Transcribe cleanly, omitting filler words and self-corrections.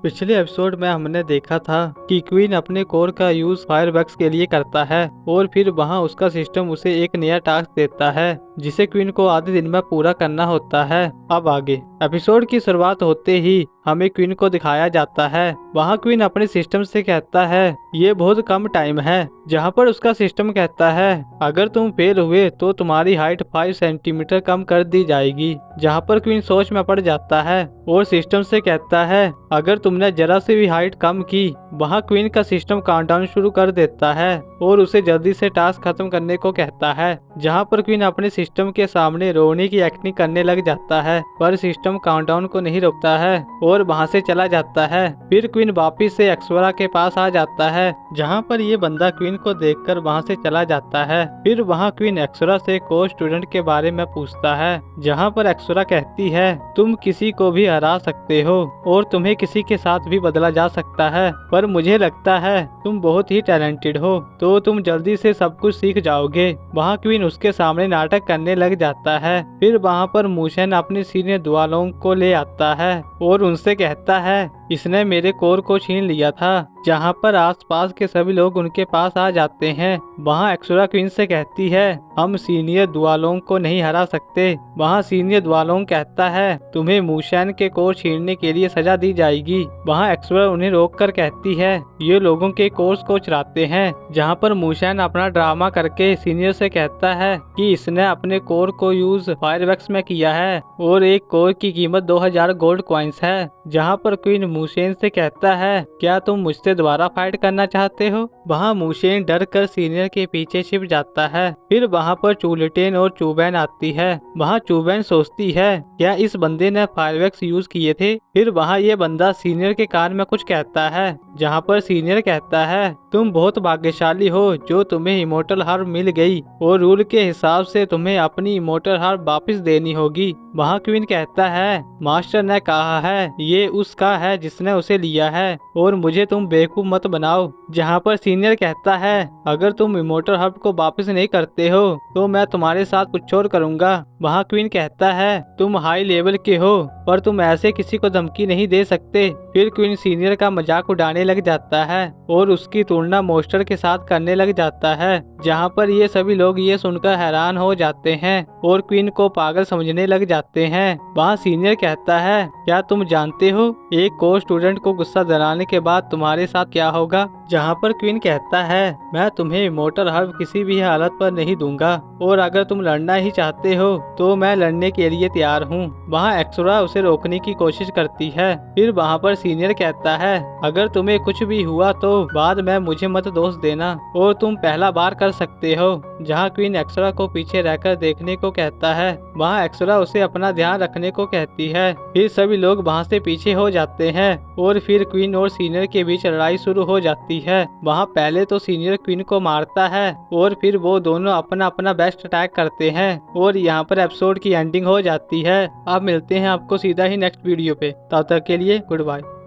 पिछले एपिसोड में हमने देखा था कि क्वीन अपने कोर का यूज फायरवर्क्स के लिए करता है और फिर वहां उसका सिस्टम उसे एक नया टास्क देता है जिसे क्वीन को आधे दिन में पूरा करना होता है। अब आगे एपिसोड की शुरुआत होते ही हमें क्वीन को दिखाया जाता है। वहाँ क्वीन अपने सिस्टम से कहता है ये बहुत कम टाइम है, जहाँ पर उसका सिस्टम कहता है अगर तुम फेल हुए तो तुम्हारी हाइट 5 सेंटीमीटर कम कर दी जाएगी। जहाँ पर क्वीन सोच में पड़ जाता है और सिस्टम से कहता है अगर तुमने जरा से भी हाइट कम की। वहाँ क्वीन का सिस्टम काउंटडाउन शुरू कर देता है और उसे जल्दी से टास्क खत्म करने को कहता है। जहाँ पर क्वीन अपने सिस्टम के सामने रोने की एक्टिंग करने लग जाता है, पर सिस्टम काउंटडाउन को नहीं रोकता है और वहाँ से चला जाता है। फिर क्वीन वापिस से अक्सरा के पास आ जाता है, जहाँ पर ये बंदा क्वीन को देखकर वहाँ से चला जाता है। फिर वहाँ क्वीन अक्सरा से को स्टूडेंट के बारे में पूछता है, जहाँ पर अक्सरा कहती है तुम किसी को भी हरा सकते हो और तुम्हें किसी के साथ भी बदला जा सकता है, पर मुझे लगता है तुम बहुत ही टैलेंटेड हो तो तुम जल्दी से सब कुछ सीख जाओगे। वहाँ क्वीन उसके सामने नाटक करने लग जाता है। फिर वहाँ पर मूशन अपने सीनियर दुआलों को ले आता है और उनसे कहता है इसने मेरे कोर को छीन लिया था। जहाँ पर आसपास के सभी लोग उनके पास आ जाते हैं। वहाँ अक्सरा क्वीन से कहती है हम सीनियर दुआलों को नहीं हरा सकते। वहाँ सीनियर दुआलों कहता है तुम्हें मूशन के कोर छीनने के लिए सजा दी जाएगी। वहाँ अक्सरा उन्हें रोककर कहती है ये लोगों के कोर्स को चुराते हैं। जहाँ पर मूशन अपना ड्रामा करके सीनियर से कहता है कि इसने अपने कोर को यूज फायरवर्क्स में किया है और एक कोर की कीमत 2000 गोल्ड कॉइन्स है। जहाँ पर क्वीन मूशेन से कहता है क्या तुम मुझसे दोबारा फाइट करना चाहते हो। वहाँ मूशेन डर कर सीनियर के पीछे छिप जाता है। फिर वहाँ पर चूलिटेन और चूबैन आती है। वहाँ चूबैन सोचती है क्या इस बंदे ने फायरवर्क्स यूज किए थे। फिर वहाँ ये बंदा सीनियर के कान में कुछ कहता है, जहाँ पर सीनियर कहता है तुम बहुत भाग्यशाली हो जो तुम्हें इमोर्टल हार्प मिल गई और रूल के हिसाब से तुम्हें अपनी इमोर्टल हार्प वापस देनी होगी। वहाँ क्वीन कहता है मास्टर ने कहा है ये उसका है जिसने उसे लिया है और मुझे तुम बेवकूफ मत बनाओ। जहाँ पर सीनियर कहता है अगर तुम इमोर्टल हार्प को वापस नहीं करते हो तो मैं तुम्हारे साथ कुछ और करूँगा। वहाँ क्वीन कहता है तुम हाई लेवल के हो पर तुम ऐसे किसी को धमकी नहीं दे सकते। फिर क्वीन सीनियर का मजाक उड़ाने लग जाता है और उसकी तुलना मोस्टर के साथ करने लग जाता है। जहाँ पर ये सभी लोग ये सुनकर हैरान हो जाते हैं और क्वीन को पागल समझने लग जाते हैं। वहाँ सीनियर कहता है क्या तुम जानते हो एक को स्टूडेंट को गुस्सा दिलाने के बाद तुम्हारे साथ क्या होगा। जहाँ पर क्वीन कहता है मैं तुम्हें इमोर्टल हार्प किसी भी हालत पर नहीं दूंगा और अगर तुम लड़ना ही चाहते हो तो मैं लड़ने के लिए तैयार हूँ। वहाँ अक्सरा उसे रोकने की कोशिश करती है। फिर वहाँ पर सीनियर कहता है अगर तुम्हें कुछ भी हुआ तो बाद में मुझे मत दोष देना और तुम पहला बार कर सकते हो। जहाँ क्वीन अक्सरा को पीछे रहकर देखने को कहता है। वहाँ अक्सरा उसे अपना ध्यान रखने को कहती है। फिर सभी लोग वहाँ से पीछे हो जाते हैं और फिर क्वीन और सीनियर के बीच लड़ाई शुरू हो जाती है। वहाँ पहले तो सीनियर क्वीन को मारता है और फिर वो दोनों अपना अपना बेस्ट अटैक करते हैं और यहाँ पर एपिसोड की एंडिंग हो जाती है। अब मिलते हैं आपको सीधा ही नेक्स्ट वीडियो पे, तब तक के लिए गुड बाय।